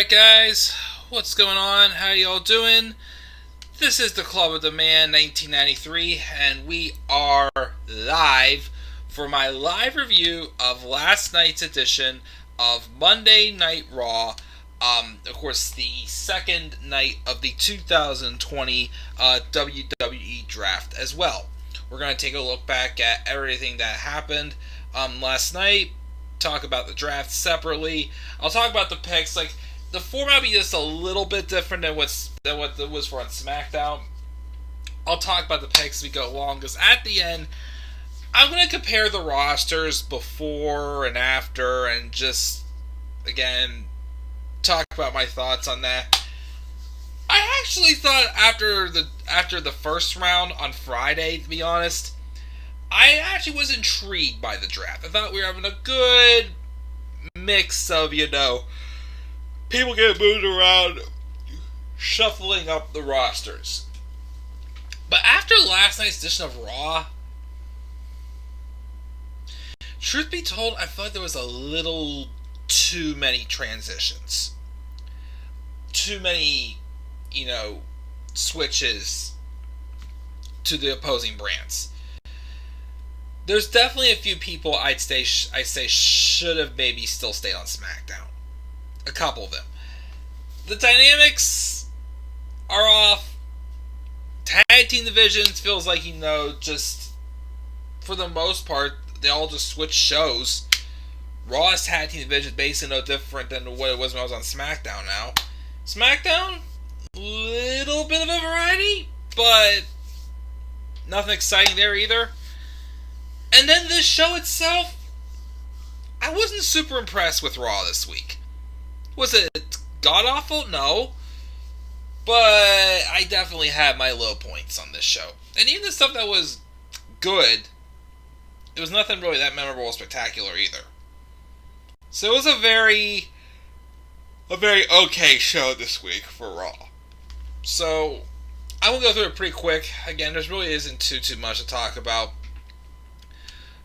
Alright guys, what's going on? How y'all doing? This is the Club of the Man 1993 and we are live for my live review of last night's edition of Monday Night Raw. Of course, the second night of the 2020 WWE Draft as well. We're going to take a look back at everything that happened last night, talk about the draft separately. I'll talk about the picks. Like, the format will be just a little bit different than what it was for on SmackDown. I'll talk about the picks as we go along, because at the end, I'm going to compare the rosters before and after, and just, again, talk about my thoughts on that. I actually thought after the first round on Friday, to be honest, I actually was intrigued by the draft. I thought we were having a good mix of, people getting moved around, shuffling up the rosters. But after last night's edition of Raw, truth be told, I felt like there was a little too many transitions. Too many, switches to the opposing brands. There's definitely a few people I'd say should have maybe still stayed on SmackDown. A couple of them. The dynamics are off. Tag team divisions feels like, just for the most part, they all just switch shows. Raw's tag team division is basically no different than what it was when I was on SmackDown now. SmackDown, little bit of a variety, but nothing exciting there either. And then this show itself, I wasn't super impressed with Raw this week. Was it god-awful? No. But I definitely had my low points on this show. And even the stuff that was good, it was nothing really that memorable or spectacular either. So it was a very okay show this week for Raw. So I'm going to go through it pretty quick. Again, there really isn't too much to talk about.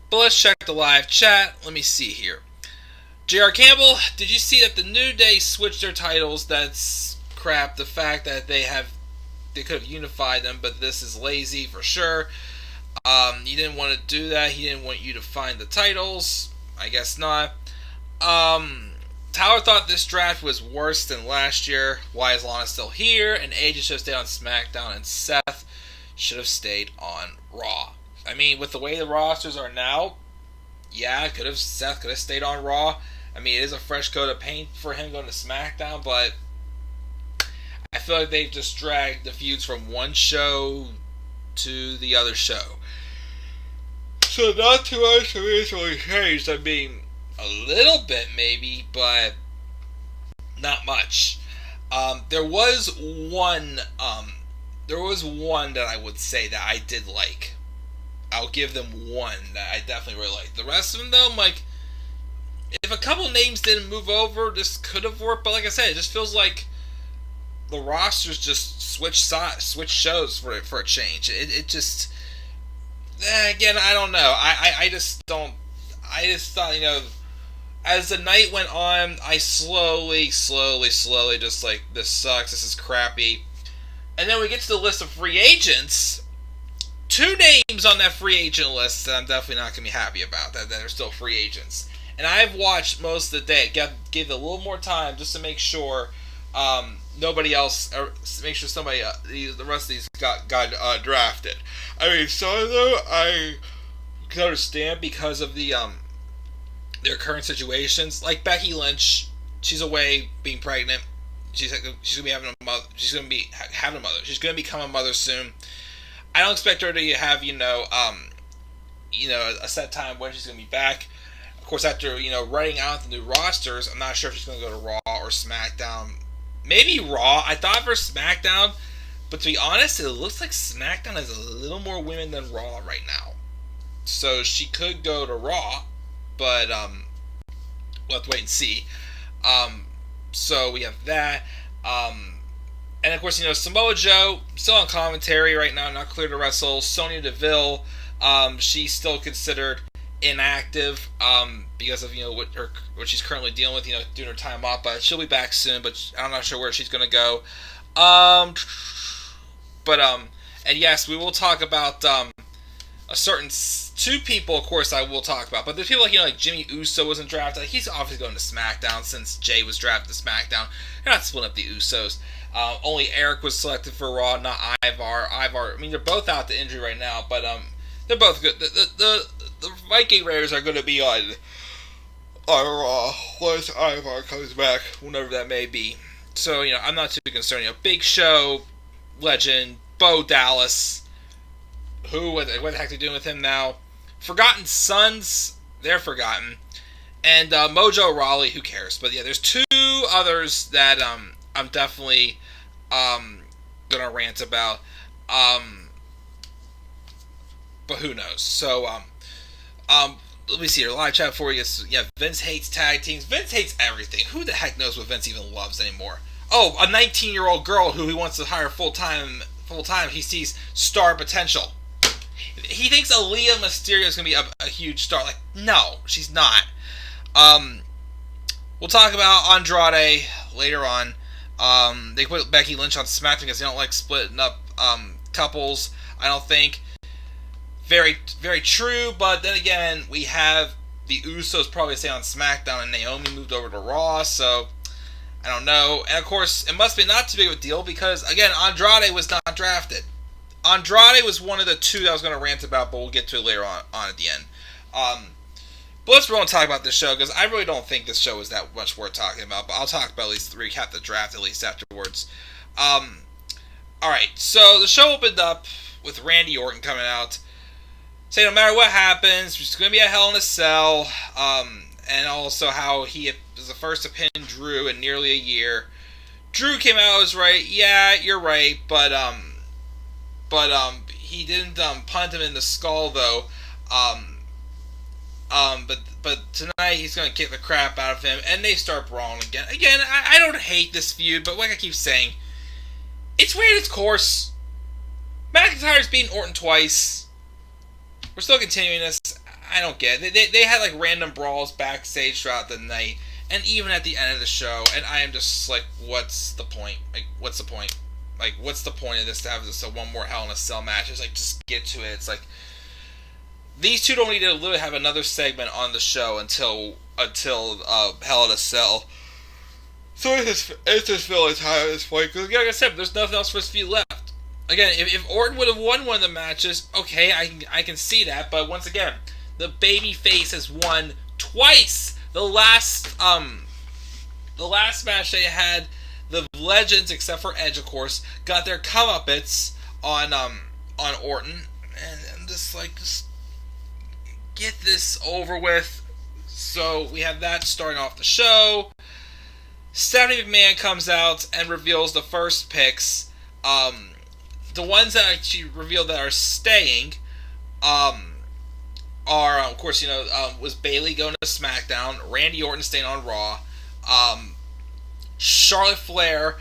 But let's check the live chat. Let me see here. J.R. Campbell, did you see that the New Day switched their titles? That's crap. The fact that they could have unified them, but this is lazy for sure. He didn't want to do that. He didn't want you to find the titles. I guess not. Tyler thought this draft was worse than last year. Why is Lana still here? And AJ should have stayed on SmackDown, and Seth should have stayed on Raw. I mean, with the way the rosters are now, yeah, Seth could have stayed on Raw. I mean, it is a fresh coat of paint for him going to SmackDown, but I feel like they've just dragged the feuds from one show to the other show. So not too much to really changed. I mean, a little bit maybe, but not much. There was one that I would say that I did like. I'll give them one that I definitely really liked. The rest of them, though, I'm like, if a couple names didn't move over, this could have worked. But like I said, it just feels like the rosters just switch shows for a change. It just, again, I don't know. I just don't. I just thought, as the night went on, I slowly, just like, this sucks. This is crappy. And then we get to the list of free agents. Two names on that free agent list that I'm definitely not going to be happy about, that are still free agents. And I've watched most of the day. Gave it a little more time just to make sure nobody else, or make sure somebody, the rest of these got drafted. I mean, some of them I can understand because of the their current situations. Like Becky Lynch, she's away being pregnant. She's going to be having a mother. She's going to be having a mother. She's going to become a mother soon. I don't expect her to have, a set time when she's going to be back. Of course, after, writing out the new rosters, I'm not sure if she's going to go to Raw or SmackDown. Maybe Raw. I thought for SmackDown, but to be honest, it looks like SmackDown has a little more women than Raw right now. So she could go to Raw, but we'll have to wait and see. So we have that. And of course, Samoa Joe, still on commentary right now, not clear to wrestle. Sonya Deville, she's still considered inactive because of what she's currently dealing with, doing her time off. But she'll be back soon. But I'm not sure where she's gonna go. Um, but and yes, we will talk about a certain two people, of course, I will talk about. But there's people like Jimmy Uso wasn't drafted. Like, he's obviously going to SmackDown since Jay was drafted to SmackDown. They're not splitting up the Usos. Only Eric was selected for Raw, not Ivar. I mean, they're both out to injury right now, but they're both good. The Viking Raiders are going to be on Raw once Ivar comes back, whenever that may be. So I'm not too concerned. Big Show, legend, Bo Dallas. What the heck are they doing with him now? Forgotten Sons, they're forgotten. And Mojo Rawley, who cares? But yeah, there's two others that I'm definitely gonna rant about. But who knows? So let me see here. Live chat for you. Yeah, Vince hates tag teams. Vince hates everything. Who the heck knows what Vince even loves anymore? Oh, a 19-year-old girl who he wants to hire full time. He sees star potential. He thinks Aaliyah Mysterio is going to be a huge star. Like, no, she's not. We'll talk about Andrade later on. They put Becky Lynch on SmackDown because they don't like splitting up couples, I don't think. Very, very true, but then again, we have the Usos probably stay on SmackDown, and Naomi moved over to Raw, so I don't know. And of course, it must be not too big of a deal because, again, Andrade was not drafted. Andrade was one of the two that I was going to rant about, but we'll get to it later on at the end. But let's really talk about this show, because I really don't think this show is that much worth talking about, but I'll talk about at least recap the draft at least afterwards. Alright, so the show opened up with Randy Orton coming out, saying no matter what happens, there's going to be a Hell in a Cell, and also how he was the first to pin Drew in nearly a year. Drew came out and was right, yeah, you're right, but he didn't punt him in the skull though. But tonight he's gonna kick the crap out of him, and they start brawling again. Again, I don't hate this feud, but like I keep saying, it's ran its course. McIntyre's beaten Orton twice. We're still continuing this. I don't get it. They had like random brawls backstage throughout the night, and even at the end of the show, and I am just like, what's the point? Like, what's the point? Like, what's the point of this to have this one more Hell in a Cell match? It's like, just get to it. It's like, these two don't need to literally have another segment on the show until Hell in a Cell. So it's just feeling tired at this point. Because, like I said, there's nothing else for this feud left. Again, if Orton would have won one of the matches, okay, I can see that. But once again, the babyface has won twice. The last match they had, the legends, except for Edge, of course, got their comeuppance on Orton, and I'm just like, just get this over with. So we have that starting off the show. Stephanie McMahon comes out and reveals the first picks. The ones that she revealed that are staying are, of course, was Bayley going to SmackDown, Randy Orton staying on Raw. Charlotte Flair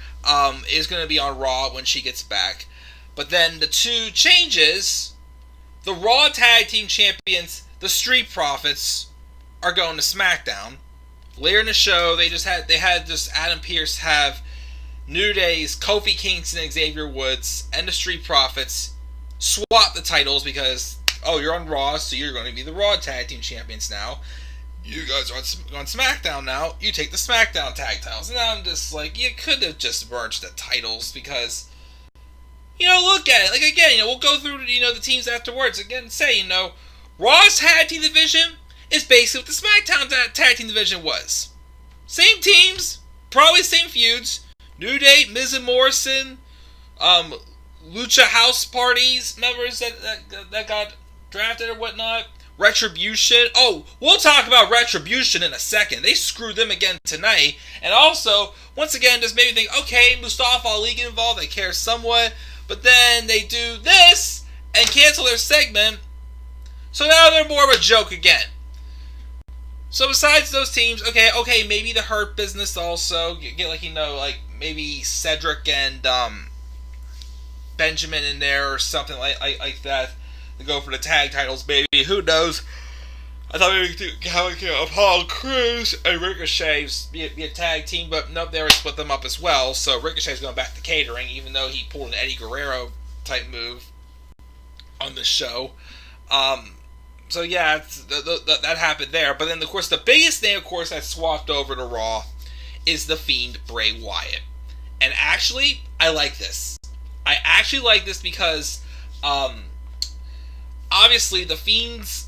is going to be on Raw when she gets back. But then the two changes, the Raw Tag Team Champions, the Street Profits, are going to SmackDown. Later in the show, they had Adam Pearce have New Day's Kofi Kingston and Xavier Woods and the Street Profits swap the titles because, oh, you're on Raw, so you're going to be the Raw Tag Team Champions now. You guys are on SmackDown now. You take the SmackDown tag titles. And I'm just like, you could have just merged the titles because, look at it. Like, again, we'll go through, the teams afterwards. Again, say, Raw's tag team division is basically what the SmackDown tag team division was. Same teams, probably same feuds. New Day, Miz and Morrison, Lucha House Parties members that got drafted or whatnot. Retribution. Oh, we'll talk about Retribution in a second. They screwed them again tonight. And also, once again, just made me think, okay, Mustafa Ali get involved. They care somewhat. But then they do this and cancel their segment. So now they're more of a joke again. So besides those teams, okay, maybe the Hurt Business also. Get like maybe Cedric and Benjamin in there or something like that. To go for the tag titles, baby. Who knows? I thought maybe we could have like, Apollo Crews and Ricochet be a tag team, but nope, they were split them up as well. So Ricochet's going back to catering, even though he pulled an Eddie Guerrero type move on the show. So yeah, that happened there. But then, of course, the biggest thing, of course, that swapped over to Raw is the Fiend Bray Wyatt. And actually, I like this. I actually like this because, obviously, the Fiend's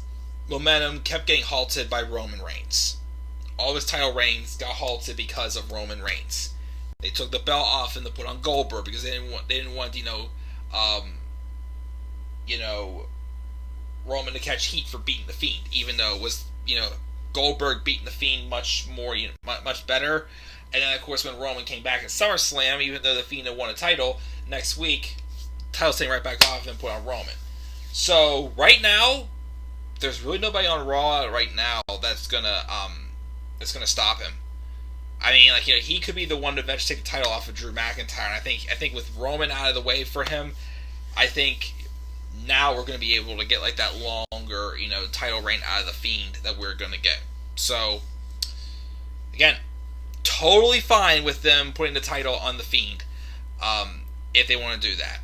momentum kept getting halted by Roman Reigns. All of his title reigns got halted because of Roman Reigns. They took the belt off and they put on Goldberg because they didn't want Roman to catch heat for beating the Fiend, even though it was Goldberg beating the Fiend much more much better. And then, of course, when Roman came back at SummerSlam, even though the Fiend had won a title, next week, title's taken right back off and put on Roman. So, right now, there's really nobody on Raw right now that's gonna stop him. I mean, he could be the one to eventually take the title off of Drew McIntyre. And I think with Roman out of the way for him, I think now we're going to be able to get like that longer, title reign out of the Fiend that we're going to get. So, again, totally fine with them putting the title on the Fiend, if they want to do that.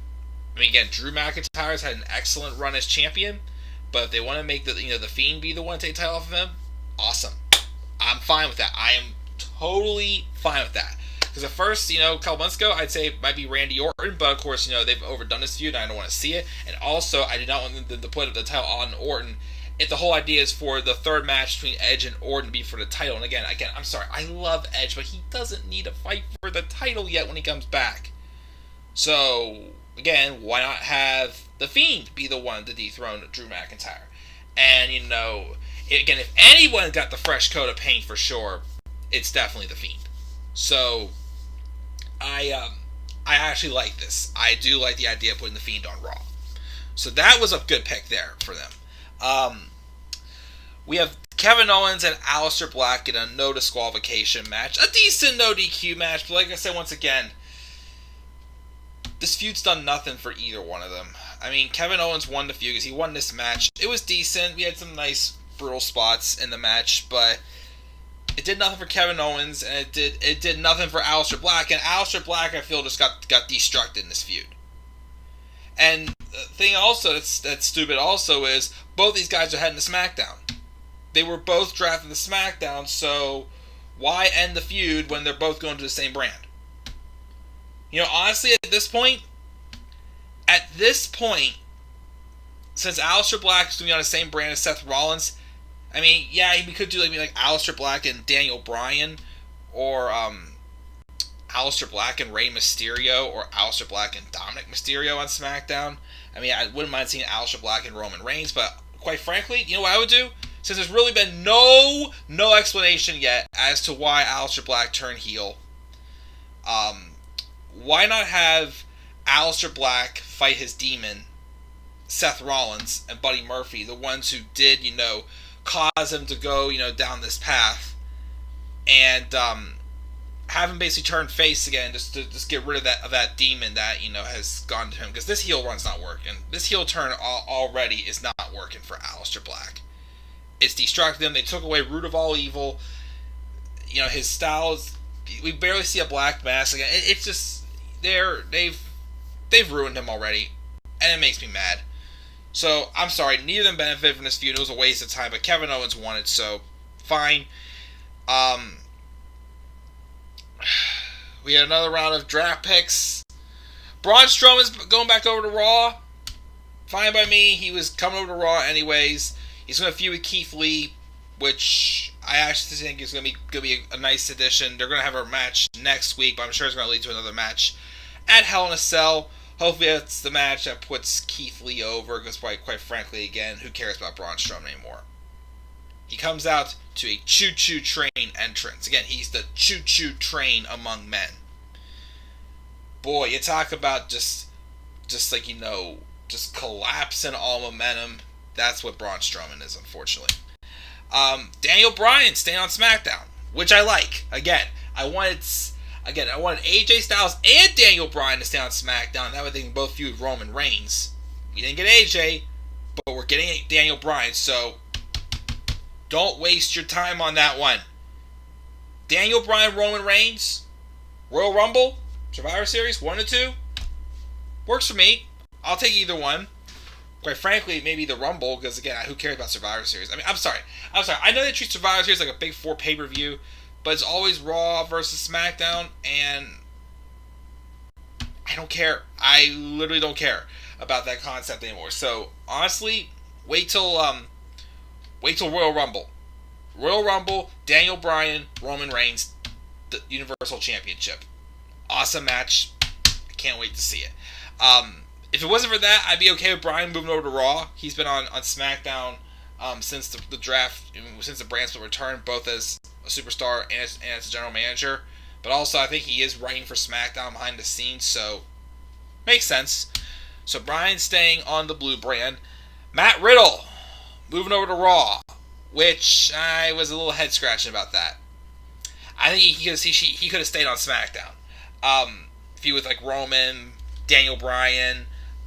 I mean, again, Drew McIntyre's had an excellent run as champion, but if they want to make the Fiend be the one to take the title off of him, awesome. I'm fine with that. I am totally fine with that. Because at first, a couple months ago, I'd say it might be Randy Orton, but of course, they've overdone this feud, and I don't want to see it. And also, I did not want them to put the title on Orton if the whole idea is for the third match between Edge and Orton to be for the title. And again, I'm sorry, I love Edge, but he doesn't need to fight for the title yet when he comes back. So, again, why not have the Fiend be the one to dethrone Drew McIntyre? And, again, if anyone got the fresh coat of paint for sure, it's definitely the Fiend. So, I actually like this. I do like the idea of putting the Fiend on Raw. So that was a good pick there for them. We have Kevin Owens and Aleister Black in a no disqualification match. A decent no DQ match, but like I said once again, this feud's done nothing for either one of them. I mean, Kevin Owens won the feud because he won this match. It was decent. We had some nice brutal spots in the match, but it did nothing for Kevin Owens, and it did nothing for Aleister Black. And Aleister Black, I feel, just got destructed in this feud. And the thing also that's stupid also is both these guys are heading to SmackDown. They were both drafted to SmackDown, so why end the feud when they're both going to the same brand? Honestly, at this point, since Aleister Black is going to be on the same brand as Seth Rollins, I mean, yeah, we could do like Aleister Black and Daniel Bryan, or Aleister Black and Rey Mysterio, or Aleister Black and Dominic Mysterio on SmackDown. I mean, I wouldn't mind seeing Aleister Black and Roman Reigns, but quite frankly, you know what I would do? Since there's really been no explanation yet as to why Aleister Black turned heel, why not have Aleister Black fight his demon, Seth Rollins and Buddy Murphy, the ones who did, cause him to go, down this path, and have him basically turn face again, just to get rid of that demon that has gone to him, because this heel run's not working. This heel turn already is not working for Aleister Black. It's destructed him. They took away root of all evil. His styles, we barely see a black mask again. It's just they've ruined him already, and it makes me mad. So, I'm sorry, neither of them benefited from this feud. It was a waste of time, but Kevin Owens won it, so fine. We had another round of draft picks. Braun Strowman's going back over to Raw. Fine by me. He was coming over to Raw anyways. He's going to feud with Keith Lee, which I actually think is going to be a nice addition. They're going to have a match next week, but I'm sure it's going to lead to another match at Hell in a Cell. Hopefully it's the match that puts Keith Lee over, because quite frankly, again, who cares about Braun Strowman anymore? He comes out to a choo-choo train entrance. Again, he's the choo-choo train among men. Boy, you talk about just collapsing all momentum. That's what Braun Strowman is, unfortunately. Daniel Bryan staying on SmackDown, which I like. Again, I wanted AJ Styles and Daniel Bryan to stay on SmackDown. That way they can both feud Roman Reigns. We didn't get AJ, but we're getting Daniel Bryan, so Don't waste your time on that one. Daniel Bryan, Roman Reigns, Royal Rumble, Survivor Series, 1 or 2. Works for me. I'll take either one. Quite frankly, maybe the Rumble, because again, who cares about Survivor Series? I mean, I'm sorry. I know they treat Survivor Series like a big 4 pay-per-view, but it's always Raw versus SmackDown, and I don't care. I literally don't care about that concept anymore. So honestly, wait till Royal Rumble. Royal Rumble, Daniel Bryan, Roman Reigns, the Universal Championship. Awesome match. I can't wait to see it. If it wasn't for that, I'd be okay with Bryan moving over to Raw. He's been on SmackDown since the draft, since the brand split return, both as a superstar and as a general manager. But also, I think he is writing for SmackDown behind the scenes, so makes sense. So Bryan's staying on the blue brand. Matt Riddle moving over to Raw, which I was a little head scratching about that. I think he could have stayed on SmackDown. Feud with like Roman, Daniel Bryan,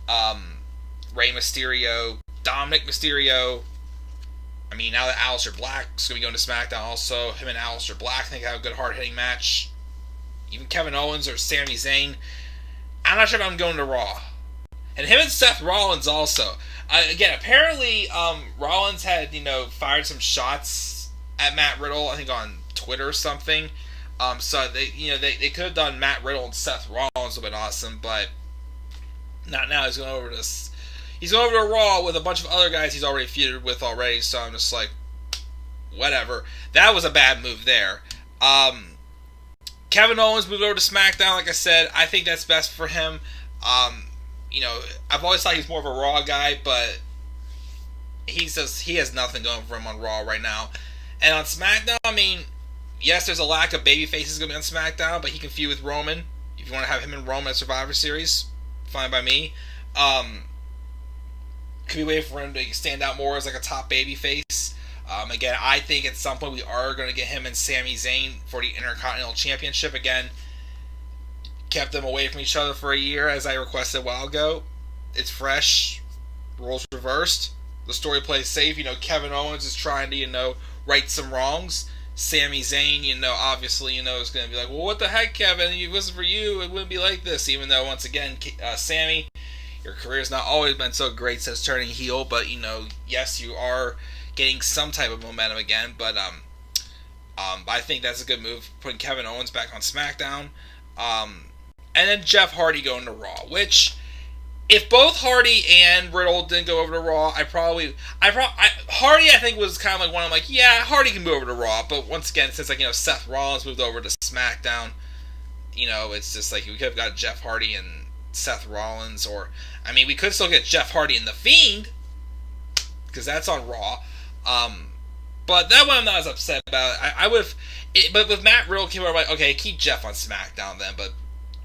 Rey Mysterio, Dominic Mysterio. I mean, now that Aleister Black's going to be going to SmackDown also, him and Aleister Black, I think, have a good hard-hitting match. Even Kevin Owens or Sami Zayn. I'm not sure if I'm going to Raw. And him and Seth Rollins also. Again, apparently, Rollins had, fired some shots at Matt Riddle, I think on Twitter or something. So they could have done Matt Riddle and Seth Rollins would have been awesome, but not now. He's going over to Raw with a bunch of other guys he's already feuded with already. So I'm just like, whatever. That was a bad move there. Kevin Owens moved over to SmackDown. Like I said, I think that's best for him. I've always thought he's more of a Raw guy, but he has nothing going for him on Raw right now. And on SmackDown, I mean, yes, there's a lack of baby faces going to be on SmackDown, but he can feud with Roman. If you want to have him and Roman at Survivor Series, fine by me. Could be waiting for him to stand out more as like a top baby face. Again, I think at some point we are going to get him and Sami Zayn for the Intercontinental Championship again. Kept them away from each other for a year, as I requested a while ago. It's fresh. Roles reversed. The story plays safe. Kevin Owens is trying to, right some wrongs. Sami Zayn, obviously, is going to be like, well, what the heck, Kevin? If it wasn't for you, it wouldn't be like this. Even though, once again, Sami, your career's not always been so great since turning heel, but, yes, you are getting some type of momentum again, but I think that's a good move, putting Kevin Owens back on SmackDown. And then Jeff Hardy going to Raw, which, if both Hardy and Riddle didn't go over to Raw, Hardy, I think, was kind of like one I'm like, yeah, Hardy can move over to Raw, but once again, since Seth Rollins moved over to SmackDown, it's just like we could have got Jeff Hardy and Seth Rollins, or, I mean, we could still get Jeff Hardy and The Fiend, because that's on Raw. But that one I'm not as upset about. But with Matt Riddle came over, I'm like, okay, keep Jeff on SmackDown then, but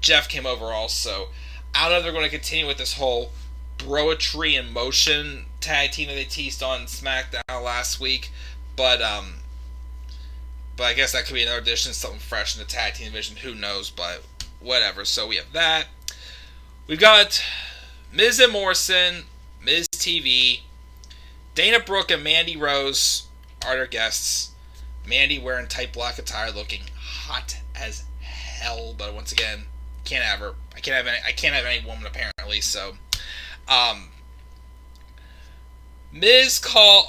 Jeff came over also. I don't know if they're going to continue with this whole Broetry in Motion tag team that they teased on SmackDown last week, but I guess that could be another addition, something fresh in the tag team division. Who knows? But whatever. So we have that. We've got Miz and Morrison, Miz TV, Dana Brooke and Mandy Rose are their guests. Mandy wearing tight black attire, looking hot as hell, but once again, can't have her. I can't have any woman apparently. So,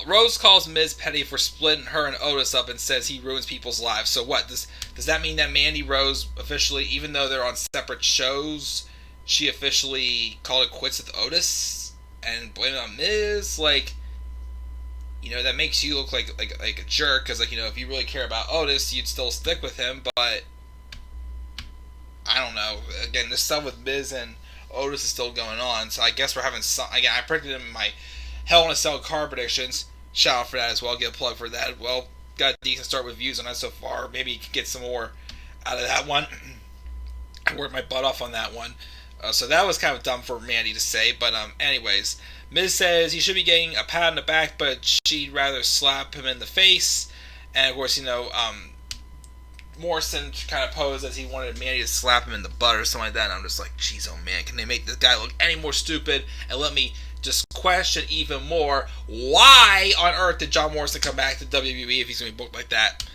Rose calls Miz petty for splitting her and Otis up and says he ruins people's lives. So what? Does that mean that Mandy Rose officially, even though they're on separate shows, she officially called it quits with Otis and blamed it on Miz? Like, that makes you look like a jerk, because if you really care about Otis, you'd still stick with him. But I don't know. Again, this stuff with Miz and Otis is still going on, so I guess we're having some. Again, I predicted him in my Hell in a Cell card predictions. Shout out for that as well. Get a plug for that. Well, got a decent start with views on that so far. Maybe you can get some more out of that one. I worked my butt off on that one. So that was kind of dumb for Mandy to say, but anyways, Miz says he should be getting a pat on the back, but she'd rather slap him in the face. And of course, Morrison kind of posed as he wanted Mandy to slap him in the butt or something like that. And I'm just like, jeez, oh man, can they make this guy look any more stupid and let me just question even more, why on earth did John Morrison come back to WWE if he's going to be booked like that?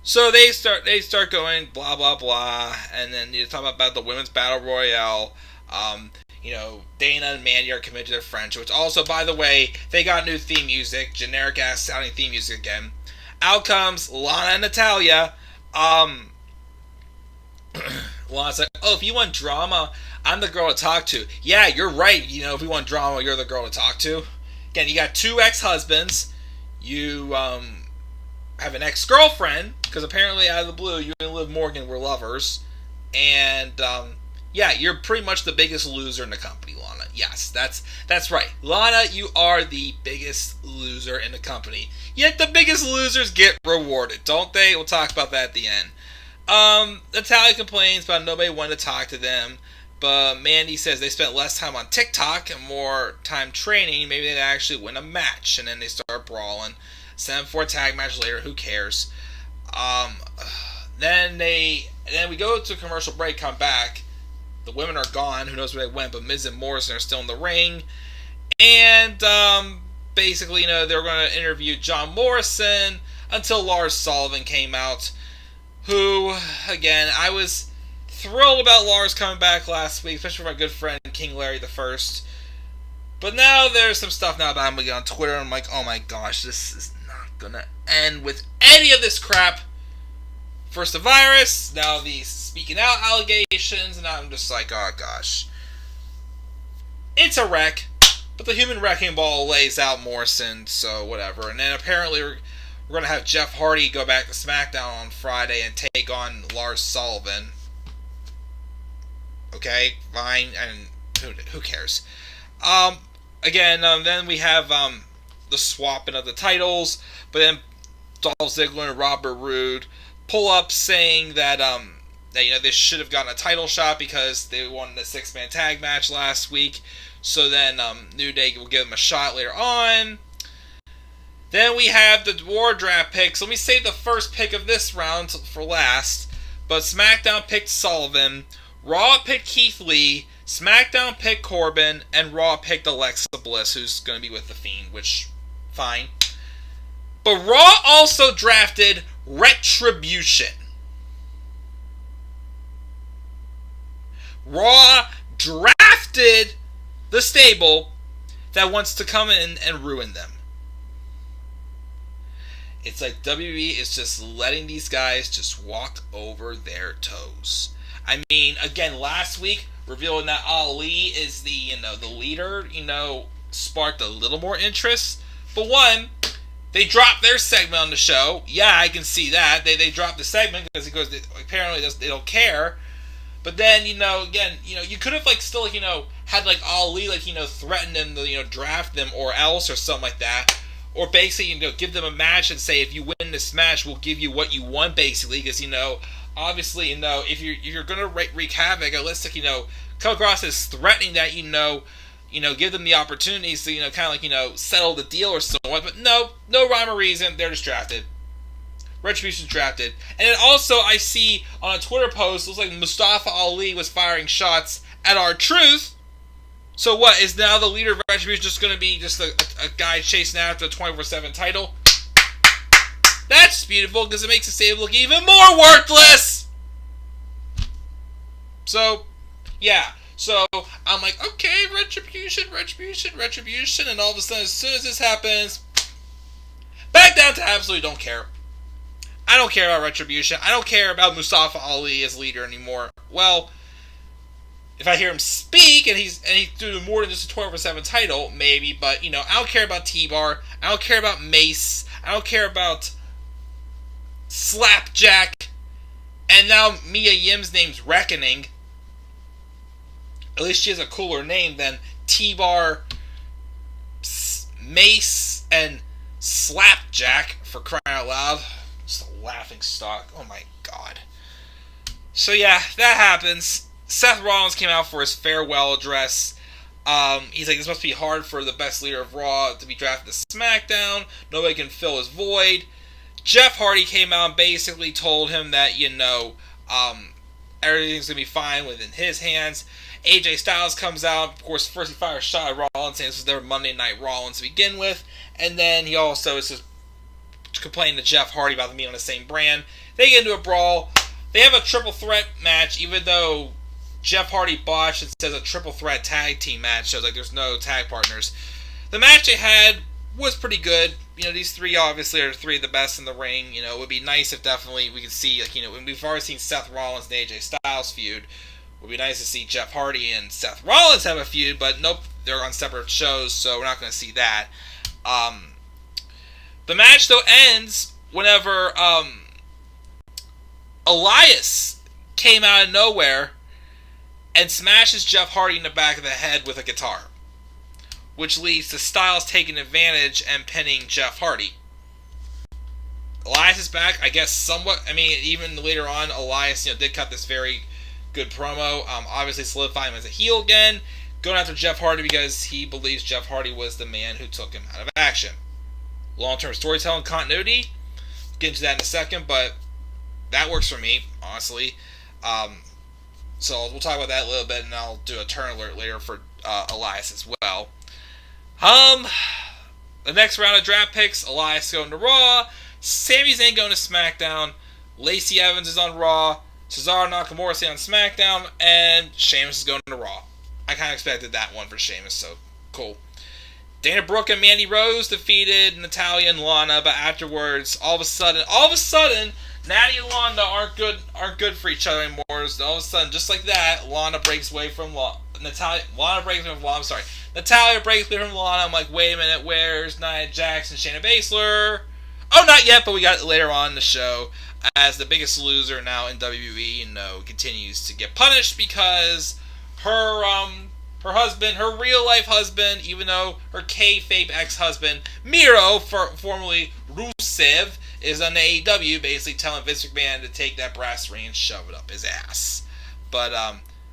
So they start going blah blah blah, and then you talk about the women's battle royale. Dana and Mandy are committed to their friendship, which also, by the way, they got new theme music, generic ass sounding theme music again. Out comes Lana and Natalya. Lana's like, oh, if you want drama, I'm the girl to talk to. Yeah, you're right. If you want drama, you're the girl to talk to. Again, you got 2 ex-husbands. You have an ex-girlfriend, because apparently out of the blue, you and Liv Morgan were lovers. And, yeah, you're pretty much the biggest loser in the company, Lana. Yes, that's right. Lana, you are the biggest loser in the company. Yet the biggest losers get rewarded, don't they? We'll talk about that at the end. Natalya complains about nobody wanting to talk to them, but Mandy says they spent less time on TikTok and more time training. Maybe they'd actually win a match, and then they start brawling. 7-4 tag match later. Who cares? Then we go to a commercial break. Come back. The women are gone. Who knows where they went? But Miz and Morrison are still in the ring, and basically, they were going to interview John Morrison until Lars Sullivan came out. Who, again, I was thrilled about Lars coming back last week, especially for my good friend King Larry the First. But now there's some stuff now about him on Twitter, and I'm like, oh my gosh, this is not gonna end with any of this crap. First the virus, now the speaking out allegations, and now I'm just like, oh gosh. It's a wreck, but the human wrecking ball lays out Morrison, so whatever. And then apparently we're going to have Jeff Hardy go back to SmackDown on Friday and take on Lars Sullivan. Okay, fine, and who cares? Then we have the swapping of the titles, but then Dolph Ziggler and Robert Roode pull up saying that they should have gotten a title shot because they won the 6-man tag match last week. So then New Day will give them a shot later on. Then we have the War Draft picks. Let me save the first pick of this round for last. But SmackDown picked Sullivan, Raw picked Keith Lee, SmackDown picked Corbin, and Raw picked Alexa Bliss, who's going to be with The Fiend, which, fine. But Raw also drafted Retribution. Raw drafted the stable that wants to come in and ruin them. It's like WWE is just letting these guys just walk over their toes. I mean, again, last week, revealing that Ali is the leader, sparked a little more interest. But one, they dropped their segment on the show. Yeah, I can see that. They dropped the segment because apparently they don't care. But then, you could have, still, had, Ali, threaten them to, draft them or else or something like that. Or basically, give them a match and say, if you win this match, we'll give you what you want, basically. Because, obviously, if you're going to wreak havoc, let's, come across as threatening that, give them the opportunities to, kind of, settle the deal or somewhat. But no rhyme or reason. They're just drafted. Retribution's drafted. And then also, I see on a Twitter post, it looks like Mustafa Ali was firing shots at R-Truth. So what, is now the leader of Retribution just going to be just a guy chasing after the 24/7 title? That's beautiful, because it makes the stable look even more worthless! So, yeah. So, I'm like, okay, Retribution, and all of a sudden, as soon as this happens, back down to absolutely don't care. I don't care about Retribution. I don't care about Mustafa Ali as leader anymore. Well, if I hear him speak and he's doing more than just a 24/7 title, maybe, but I don't care about T-Bar. I don't care about Mace. I don't care about Slapjack. And now Mia Yim's name's Reckoning. At least she has a cooler name than T-Bar, Mace, and Slapjack, for crying out loud. Just a laughing stock. Oh my god. So yeah, that happens. Seth Rollins came out for his farewell address. He's like, this must be hard for the best leader of Raw to be drafted to SmackDown. Nobody can fill his void. Jeff Hardy came out and basically told him that, everything's going to be fine within his hands. AJ Styles comes out. Of course, first he fires a shot at Rollins, saying this was their Monday Night Rollins to begin with. And then he also is just complaining to Jeff Hardy about them being on the same brand. They get into a brawl. They have a triple threat match, even though Jeff Hardy botched. It says a triple threat tag team match, so like there's no tag partners. The match they had was pretty good. You know, these three obviously are three of the best in the ring. You know, it would be nice if definitely we could see, like, you know, when we've already seen Seth Rollins and AJ Styles feud. It would be nice to see Jeff Hardy and Seth Rollins have a feud, but nope, they're on separate shows, so we're not going to see that. The match, though, ends whenever Elias came out of nowhere and smashes Jeff Hardy in the back of the head with a guitar, which leads to Styles taking advantage and pinning Jeff Hardy. Elias is back, I guess, somewhat. I mean, even later on, Elias, you know, did cut this very good promo, obviously solidifying him as a heel again, going after Jeff Hardy because he believes Jeff Hardy was the man who took him out of action. Long-term storytelling continuity, get into that in a second, but that works for me, honestly. So we'll talk about that a little bit, and I'll do a turn alert later for Elias as well. The next round of draft picks, Elias going to Raw, Sami Zayn going to SmackDown, Lacey Evans is on Raw, Cesaro Nakamura staying on SmackDown, and Sheamus is going to Raw. I kind of expected that one for Sheamus, so cool. Dana Brooke and Mandy Rose defeated Natalya and Lana, but afterwards, all of a sudden, Natty and Lana aren't good for each other anymore. So all of a sudden, just like that, Lana breaks away from Natalya breaks away from Lana. I'm sorry. Natalya breaks away from Lana. I'm like, wait a minute, where's Nia Jax and Shayna Baszler? Oh, not yet, but we got it later on in the show. As the biggest loser now in WWE, you know, continues to get punished because her husband, her real life husband, even though her kayfabe ex-husband, Miro, formerly Rusev, is on AEW, basically telling Vince McMahon to take that brass ring and shove it up his ass. But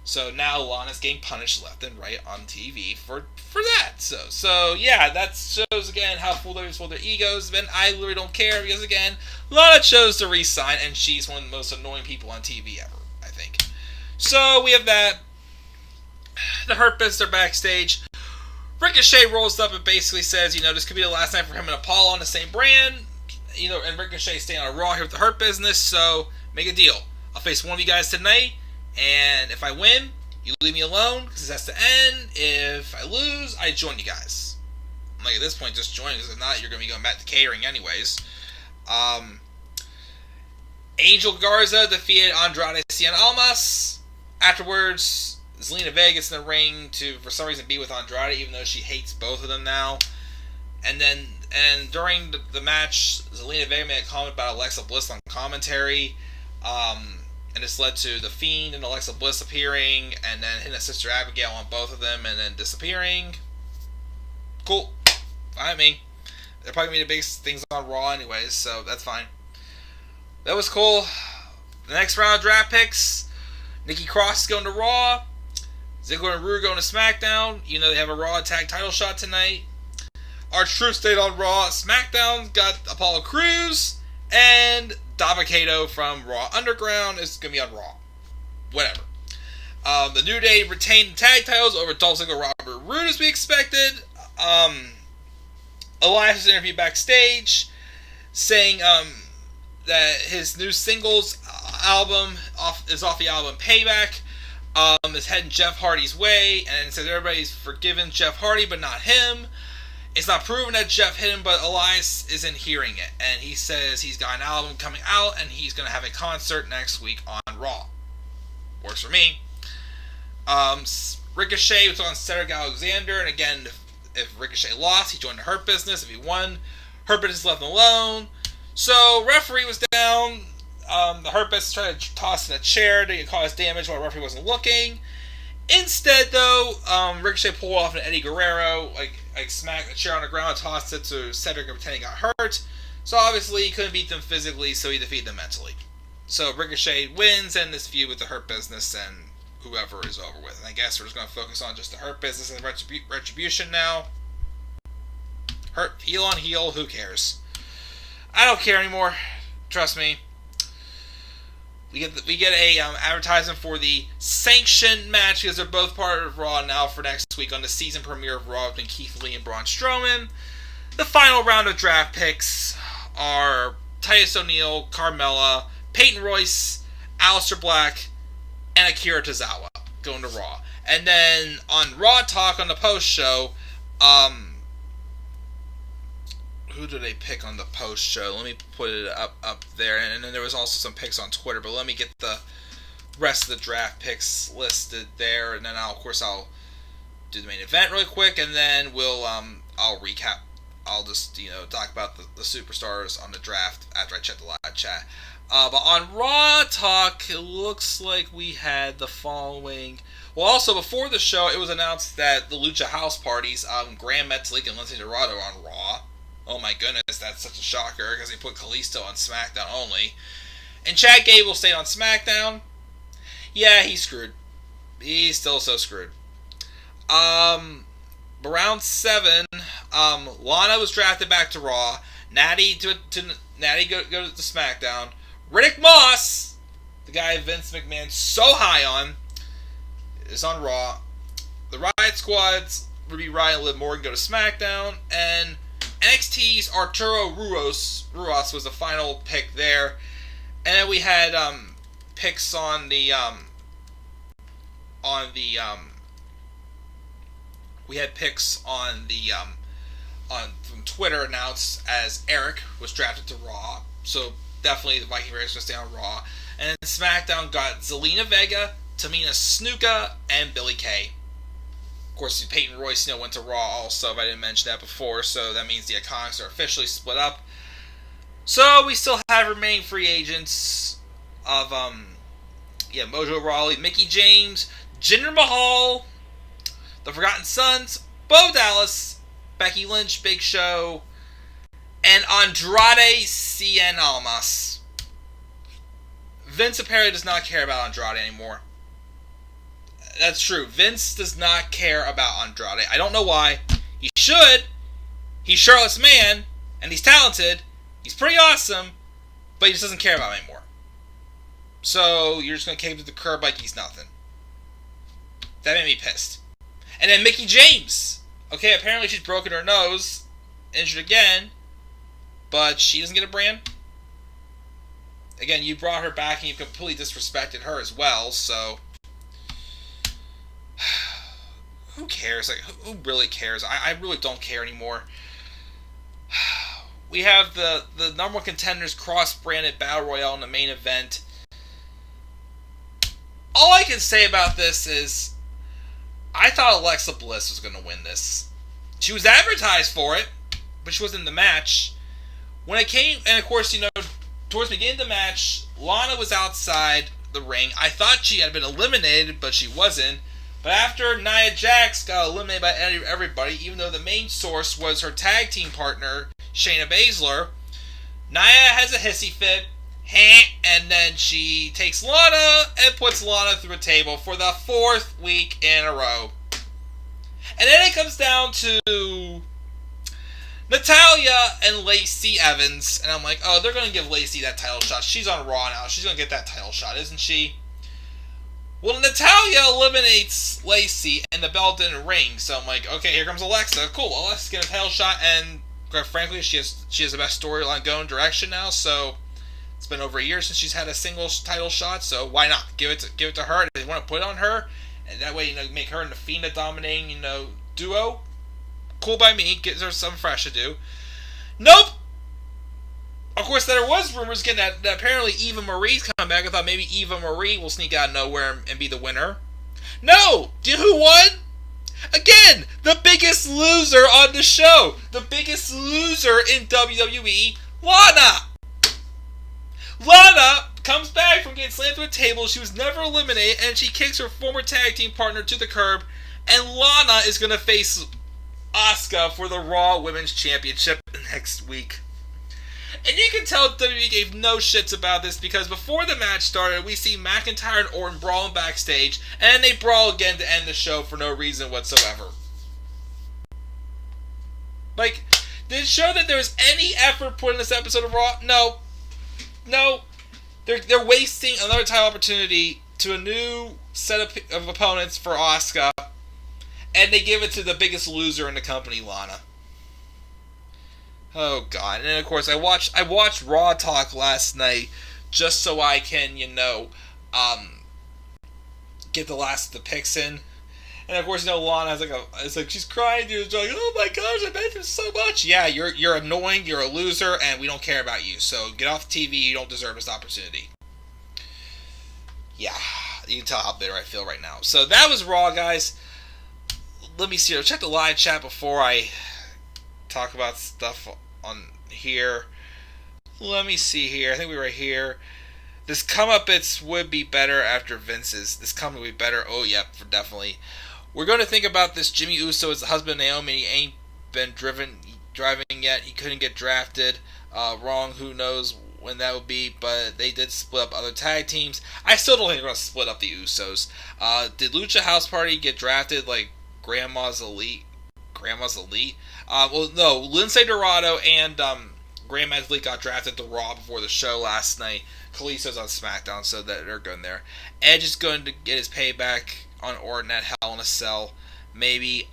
so now Lana's getting punished left and right on TV for that. So yeah, that shows again how full their egos have been. I literally don't care because again, Lana chose to re-sign, and she's one of the most annoying people on TV ever, I think. So we have that. The Hurt Business are backstage. Ricochet rolls up and basically says, you know, this could be the last night for him and Apollo on the same brand. You know, and Ricochet staying on Raw here with the Hurt Business, so make a deal. I'll face one of you guys tonight, and if I win, you leave me alone, because this has to end. If I lose, I join you guys. I'm like, at this point, just join, because if not, you're going to be going back to catering anyways. Angel Garza defeated Andrade Cien Almas. Afterwards, Zelina Vega gets in the ring to, for some reason, be with Andrade, even though she hates both of them now. And during the match, Zelina Vega made a comment about Alexa Bliss on commentary. And this led to The Fiend and Alexa Bliss appearing, and then hitting Sister Abigail on both of them, and then disappearing. Cool. Fine with me. They're probably going to be the biggest things on Raw anyways, so that's fine. That was cool. The next round of draft picks, Nikki Cross is going to Raw. Ziggler and Rude going to SmackDown. You know they have a Raw tag title shot tonight. R-Truth stayed on Raw. SmackDown got Apollo Crews. And Dabba-Kato from Raw Underground is going to be on Raw. Whatever. The New Day retained the tag titles over Dolph Ziggler and Robert Roode as we expected. Elias was interviewed backstage saying that his new singles album is off the album Payback. Is heading Jeff Hardy's way, and it says everybody's forgiven Jeff Hardy, but not him. It's not proven that Jeff hit him, but Elias isn't hearing it, and he says he's got an album coming out, and he's going to have a concert next week on Raw. Works for me. Ricochet was on Cedric Alexander, and again, if Ricochet lost, he joined the Hurt Business. If he won, Hurt Business left him alone. So, referee was down. The Hurt Business tried to toss in a chair to cause damage while the referee wasn't looking. Instead, though, Ricochet pulled off an Eddie Guerrero, like smacked the chair on the ground and tossed it to Cedric and pretending he got hurt. So obviously he couldn't beat them physically, so he defeated them mentally. So Ricochet wins in this feud with the Hurt Business, and whoever is over with. And I guess we're just going to focus on just the Hurt Business and Retribution now. Hurt, heel on heel, who cares? I don't care anymore. Trust me. We get a advertisement for the sanctioned match because they're both part of Raw now for next week on the season premiere of Raw between Keith Lee and Braun Strowman. The final round of draft picks are Titus O'Neil, Carmella, Peyton Royce, Aleister Black, and Akira Tozawa going to Raw. And then on Raw Talk on the post show, who do they pick on the post show? Let me put it up there. And then there was also some picks on Twitter, but let me get the rest of the draft picks listed there, and then I'll do the main event really quick, and then I'll recap. I'll just talk about the superstars on the draft after I check the live chat. But on Raw Talk, it looks like we had the following. Well, also before the show, it was announced that the Lucha House Parties, Graham Metalik and Lindsay Dorado are on Raw. Oh my goodness, that's such a shocker because they put Kalisto on SmackDown only. And Chad Gable stayed on SmackDown. Yeah, he's screwed. He's still so screwed. Round 7, Lana was drafted back to Raw. Natty go to SmackDown. Riddick Moss, the guy Vince McMahon's so high on, is on Raw. The Riot Squad's Ruby Riott and Liv Morgan go to SmackDown, and NXT's Arturo Ruas was the final pick there. And then we had picks on the from Twitter announced as Eric was drafted to Raw, so definitely the Viking Raiders going to stay on Raw. And then SmackDown got Zelina Vega, Tamina Snuka, and Billie Kay. Of course, Peyton Royce went to Raw also, if I didn't mention that before, so that means the Iconics are officially split up. So we still have remaining free agents of Mojo Rawley, Mickie James, Jinder Mahal, the Forgotten Sons, Bo Dallas, Becky Lynch, Big Show, and Andrade Cien Almas. Vince apparently does not care about Andrade anymore. That's true. Vince does not care about Andrade. I don't know why. He should. He's Charlotte's man, and he's talented. He's pretty awesome, but he just doesn't care about him anymore. So you're just going to kick him to the curb like he's nothing. That made me pissed. And then Mickie James. Okay, apparently she's broken her nose, injured again, but she doesn't get a brand. Again, you brought her back and you completely disrespected her as well, so who cares? Like, who really cares? I really don't care anymore. We have the number one contenders cross-branded Battle Royale in the main event. All I can say about this is I thought Alexa Bliss was going to win this. She was advertised for it, but she wasn't in the match. When it came, and of course, towards the beginning of the match, Lana was outside the ring. I thought she had been eliminated, but she wasn't. But after Nia Jax got eliminated by everybody, even though the main source was her tag team partner, Shayna Baszler, Nia has a hissy fit, and then she takes Lana and puts Lana through a table for the 4th week in a row. And then it comes down to Natalya and Lacey Evans, and I'm like, oh, they're going to give Lacey that title shot. She's on Raw now. She's going to get that title shot, isn't she? Well, Natalya eliminates Lacey, and the bell didn't ring. So I'm like, okay, here comes Alexa. Cool, Alexa's getting a title shot, and quite frankly, she has the best storyline going direction now. So it's been over a year since she's had a single title shot. So why not give it to her? If they want to put it on her, and that way make her and the Fiend a dominating duo. Cool by me. Gives her something fresh to do. Nope. Of course, there was rumors getting that apparently Eva Marie's coming back. I thought maybe Eva Marie will sneak out of nowhere and be the winner. No! Do you know who won? Again, the biggest loser on the show. The biggest loser in WWE, Lana. Lana comes back from getting slammed through a table. She was never eliminated, and she kicks her former tag team partner to the curb. And Lana is going to face Asuka for the Raw Women's Championship next week. And you can tell WWE gave no shits about this because before the match started, we see McIntyre and Orton brawling backstage, and then they brawl again to end the show for no reason whatsoever. Like, did it show that there was any effort put in this episode of Raw? No. they're wasting another title opportunity to a new set of opponents for Asuka, and they give it to the biggest loser in the company, Lana. Oh God! And then, of course, I watched Raw Talk last night just so I can get the last of the picks in. And of course, Lana has it's like she's crying. She's like, "Oh my gosh, I bet him so much." Yeah, you're annoying. You're a loser, and we don't care about you. So get off the TV. You don't deserve this opportunity. Yeah, you can tell how bitter I feel right now. So that was Raw, guys. Let me see. I'll check the live chat before I talk about stuff on here. Let me see here. I think we were here. This come-up-its would be better after Vince's. This come would be better. Oh, yeah, definitely. We're going to think about this. Jimmy Uso is the husband of Naomi. He ain't been driving yet. He couldn't get drafted. Wrong. Who knows when that would be. But they did split up other tag teams. I still don't think they're going to split up the Usos. Did Lucha House Party get drafted like Grandma's Elite? Well, no. Lindsay Dorado and Grandma's Elite got drafted to Raw before the show last night. Kalisto's on SmackDown, so that they're going there. Edge is going to get his payback on Orton at Hell in a Cell. Maybe.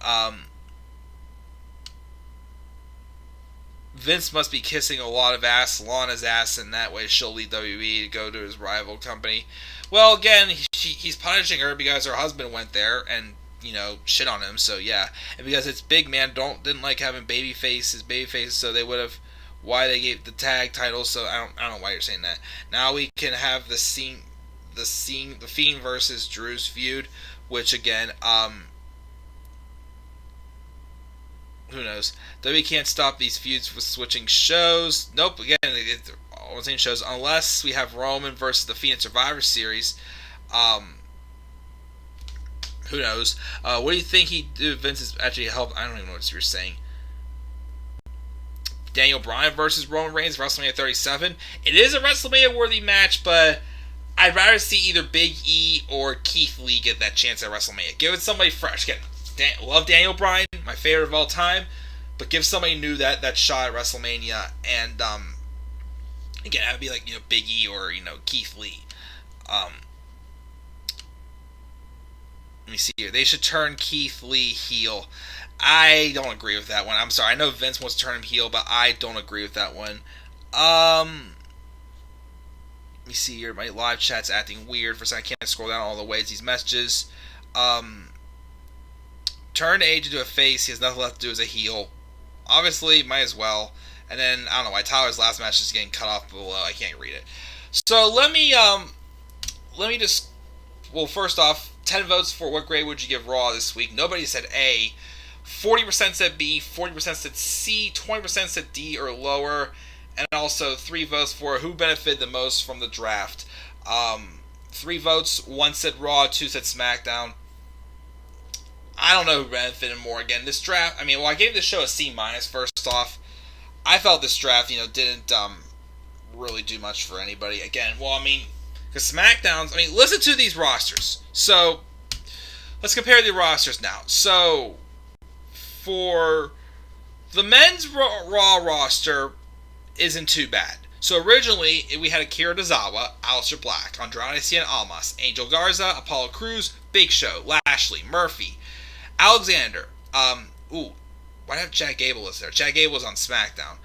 Vince must be kissing a lot of ass, Lana's ass, and that way she'll leave WWE to go to his rival company. Well, again, he's punishing her because her husband went there and, shit on him, so yeah. And because it's big man didn't like having baby faces, so they would have... Why they gave the tag title, so I don't know why you're saying that. Now we can have the Fiend versus Drew's feud, which again, who knows? WWE can't stop these feuds with switching shows. Nope, again, it's all the same shows, unless we have Roman versus the Fiend Survivor Series. Who knows? What do you think Vince has actually helped? I don't even know what you're saying. Daniel Bryan versus Roman Reigns, WrestleMania 37. It is a WrestleMania-worthy match, but I'd rather see either Big E or Keith Lee get that chance at WrestleMania. Give it somebody fresh. Again, love Daniel Bryan, my favorite of all time, but give somebody new that shot at WrestleMania. And again, that would be like Big E or Keith Lee. Let me see here. They should turn Keith Lee heel. I don't agree with that one. I'm sorry. I know Vince wants to turn him heel, but I don't agree with that one. Let me see here. My live chat's acting weird for a second. I can't scroll down all the ways these messages. Turn Edge into a face. He has nothing left to do as a heel. Obviously, might as well. And then I don't know why Tyler's last match is getting cut off below. I can't read it. So let me just. Well, first off, 10 votes for what grade would you give Raw this week? Nobody said A. 40% said B, 40% said C, 20% said D or lower, and also 3 votes for who benefited the most from the draft. 3 votes, 1 said Raw, 2 said SmackDown. I don't know who benefited more. Again, this draft, I gave this show a C- first off. I felt this draft, didn't really do much for anybody. Again, because SmackDown's, listen to these rosters. So, let's compare the rosters now. So, for the men's Raw roster isn't too bad. So originally, we had Akira Tozawa, Aleister Black, Andrade Cien Almas, Angel Garza, Apollo Crews, Big Show, Lashley, Murphy, Alexander. Why do I have Chad Gable listed there? Chad Gable was on SmackDown.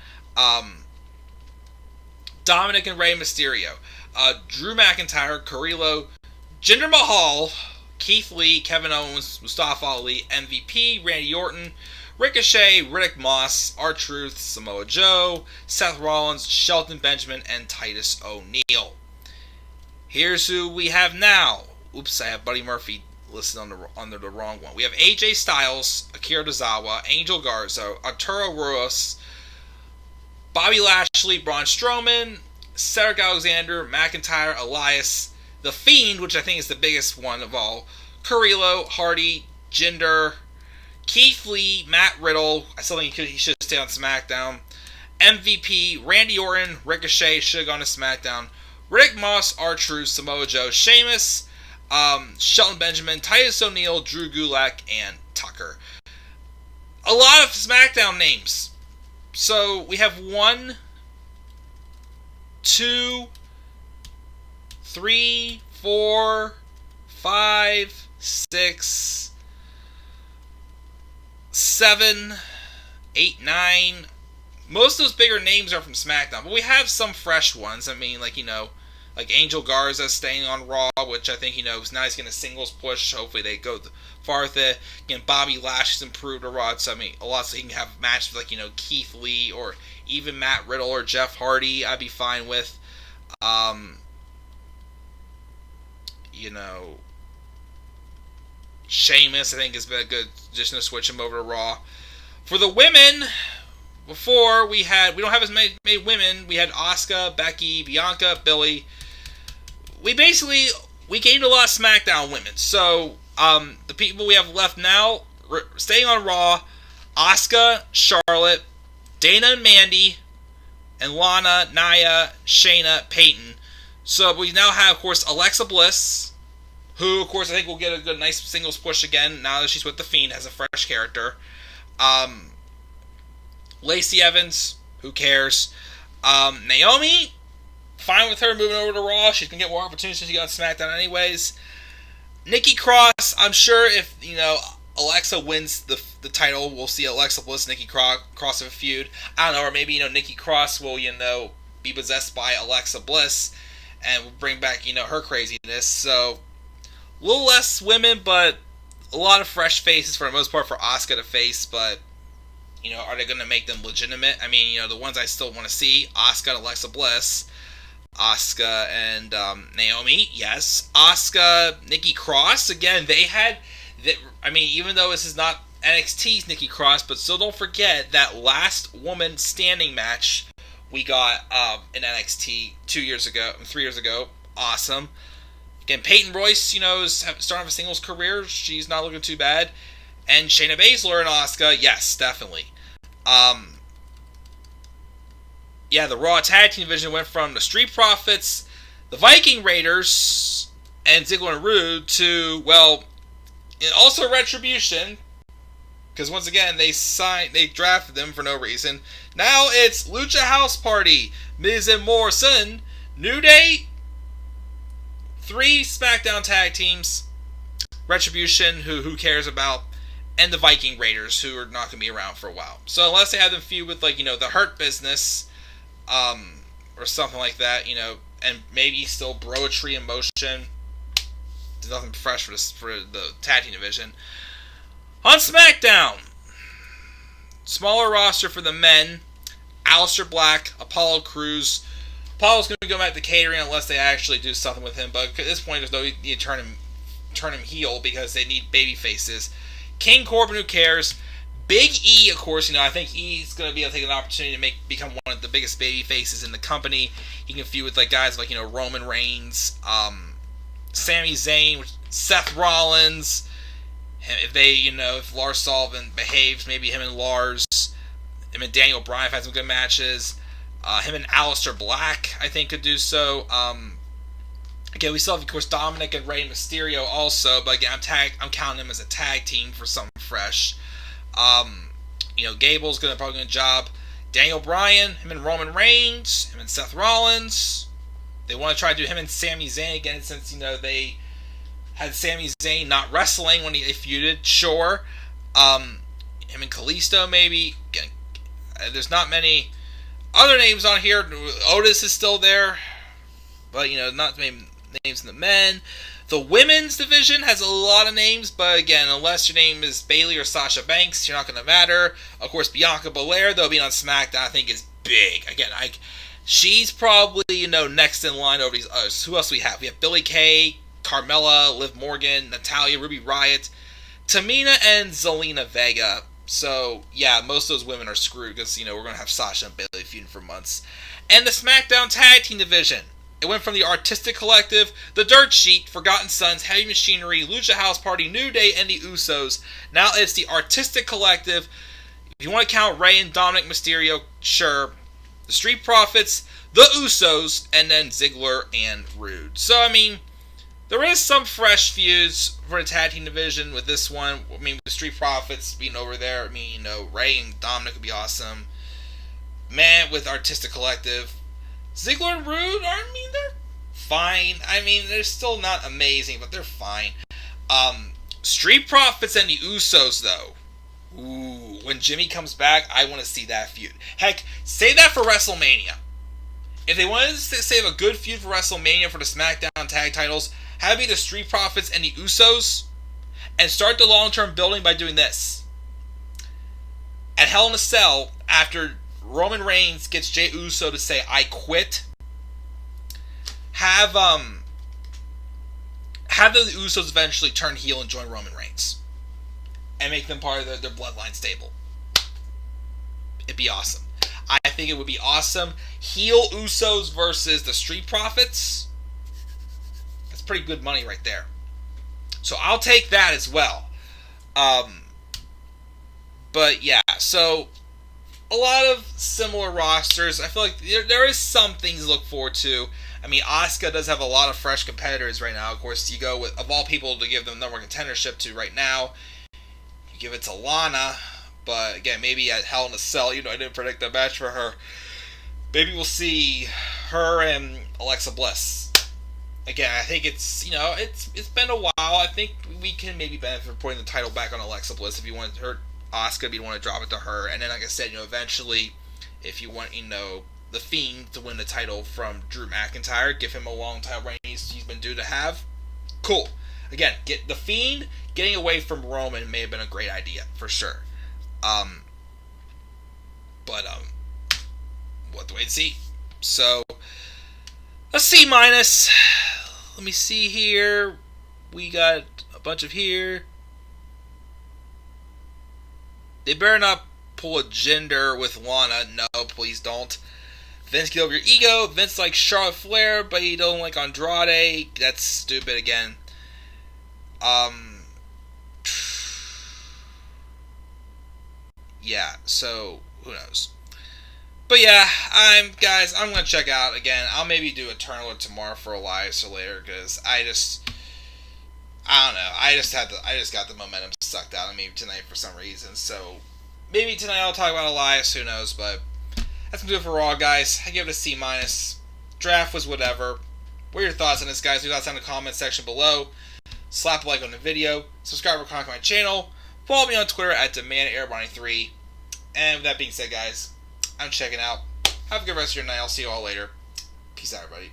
Dominic and Rey Mysterio, Drew McIntyre, Carrillo, Jinder Mahal, Keith Lee, Kevin Owens, Mustafa Ali, MVP, Randy Orton, Ricochet, Riddick Moss, R-Truth, Samoa Joe, Seth Rollins, Shelton Benjamin, and Titus O'Neil. Here's who we have now. Oops, I have Buddy Murphy listed under the wrong one. We have AJ Styles, Akira Tozawa, Angel Garza, Arturo Ruas, Bobby Lashley, Braun Strowman, Cedric Alexander, McIntyre, Elias, The Fiend, which I think is the biggest one of all, Carrillo, Hardy, Jinder, Keith Lee, Matt Riddle. I still think he should stay on SmackDown. MVP, Randy Orton, Ricochet should have gone to SmackDown. Riddick Moss, R-Truth, Samoa Joe, Sheamus, Shelton Benjamin, Titus O'Neil, Drew Gulak, and Tucker. A lot of SmackDown names. So we have 1, 2, 3, 4, 5, 6, 7, 8, 9. Most of those bigger names are from SmackDown, but we have some fresh ones. I mean, like Angel Garza staying on Raw, which I think, now he's going to singles push. Hopefully they go far with it. Again, Bobby Lashley's improved a lot, so a lot, so he can have matches with Keith Lee or even Matt Riddle or Jeff Hardy. I'd be fine with. Sheamus, I think, has been a good addition to switch him over to Raw. For the women, before we don't have as many women. We had Asuka, Becky, Bianca, Billy. We gained a lot of SmackDown women. So the people we have left now, staying on Raw, Asuka, Charlotte, Dana and Mandy, and Lana, Nia, Shayna, Peyton. So we now have, of course, Alexa Bliss, who, of course, I think will get a nice singles push again now that she's with The Fiend as a fresh character. Lacey Evans, who cares? Naomi, fine with her moving over to Raw. She's going to get more opportunities since she got on SmackDown anyways. Nikki Cross, I'm sure if, Alexa wins the title, we'll see Alexa Bliss, Nikki Cross of a feud. I don't know, or maybe, Nikki Cross will, be possessed by Alexa Bliss and will bring back, her craziness. So, a little less women, but a lot of fresh faces for the most part for Asuka to face, but, are they going to make them legitimate? I mean, the ones I still want to see, Asuka and Alexa Bliss. Asuka and Naomi, yes. Asuka, Nikki Cross, again, even though this is not NXT's Nikki Cross, but still don't forget that last woman standing match we got in NXT 3 years ago. Awesome. Again, Peyton Royce, is starting a singles career. She's not looking too bad. And Shayna Baszler and Asuka, yes, definitely. The Raw Tag Team division went from the Street Profits, the Viking Raiders, and Ziggler and Rude to, and also Retribution, because once again, they drafted them for no reason. Now it's Lucha House Party, Miz and Morrison, New Day, 3 SmackDown tag teams, Retribution, who cares about, and the Viking Raiders, who are not going to be around for a while. So unless they have them feud with, the Hurt Business, or something like that, and maybe still Broetry in motion. There's nothing fresh for the tag team division. On SmackDown, smaller roster for the men, Aleister Black, Apollo Crews. Apollo's going to go back to catering unless they actually do something with him, but at this point there's no need to turn him heel because they need baby faces. King Corbin, who cares? Big E, of course, I think he's going to be able to take an opportunity to become one of the biggest baby faces in the company. He can feud with guys like, Roman Reigns, Sami Zayn, Seth Rollins. If Lars Sullivan behaves, maybe him and Lars, him and Daniel Bryan have had some good matches. Him and Aleister Black, I think, could do so. Again, we still have, of course, Dominic and Rey Mysterio also, but again, I'm counting them as a tag team for something fresh. Gable's probably going to job. Daniel Bryan, him and Roman Reigns, him and Seth Rollins. They want to try to do him and Sami Zayn again since, they had Sami Zayn not wrestling when they feuded. Sure. Him and Kalisto, maybe. Again, there's not many other names on here. Otis is still there, but, not many names in the men. The women's division has a lot of names, but again, unless your name is Bayley or Sasha Banks, you're not going to matter. Of course, Bianca Belair, though, being on SmackDown, I think is big. Again, she's probably, next in line over these others. Who else do we have? We have Billie Kay, Carmella, Liv Morgan, Natalya, Ruby Riott, Tamina, and Zelina Vega. So, yeah, most of those women are screwed because, we're going to have Sasha and Bayley feuding for months. And the SmackDown Tag Team division. It went from the Artistic Collective, the Dirt Sheet, Forgotten Sons, Heavy Machinery, Lucha House Party, New Day, and the Usos. Now it's the Artistic Collective. If you want to count Rey and Dominic Mysterio, sure. The Street Profits, the Usos, and then Ziggler and Rude. So, there is some fresh feuds for the tag team division with this one. With the Street Profits being over there, Rey and Dominic would be awesome. Man, with Artistic Collective, Ziggler and Rude, they're fine. I mean, they're still not amazing, but they're fine. Street Profits and the Usos, though. Ooh, when Jimmy comes back, I want to see that feud. Heck, save that for WrestleMania. If they wanted to save a good feud for WrestleMania for the SmackDown tag titles, have it be the Street Profits and the Usos, and start the long-term building by doing this. At Hell in a Cell, after Roman Reigns gets Jey Uso to say, "I quit," have the Usos eventually turn heel and join Roman Reigns. And make them part of their bloodline stable. It'd be awesome. I think it would be awesome. Heel Usos versus the Street Profits. That's pretty good money right there. So I'll take that as well. But yeah, so a lot of similar rosters. I feel like there is some things to look forward to. I mean, Asuka does have a lot of fresh competitors right now. Of course, you go with, of all people to give them number one contendership to right now, you give it to Lana. But again, maybe at Hell in a Cell, I didn't predict that match for her. Maybe we'll see her and Alexa Bliss. Again, I think it's been a while. I think we can maybe benefit from putting the title back on Alexa Bliss if you want her, Asuka, if you want to drop it to her. And then, like I said, eventually, if you want, The Fiend to win the title from Drew McIntyre, give him a long title reign he's been due to have. Cool. Again, get The Fiend getting away from Roman may have been a great idea for sure. We'll have to wait and see. So, a C-. Let me see here. We got a bunch of here. They better not pull a gender with Lana. No, please don't. Vince, get over your ego. Vince likes Charlotte Flair, but he don't like Andrade. That's stupid again. Yeah, so who knows? But yeah, I'm gonna check out again. I'll maybe do a Eternal tomorrow for Elias or later, because I don't know. I just got the momentum sucked out of me tonight for some reason. So maybe tonight I'll talk about Elias. Who knows? But that's gonna do it for Raw, guys. I give it a C-. Draft was whatever. What are your thoughts on this, guys? Leave thoughts in the comment section below. Slap a like on the video. Subscribe or comment to my channel. Follow me on Twitter at DemandAirBonnie3. And with that being said, guys, I'm checking out. Have a good rest of your night. I'll see you all later. Peace out, everybody.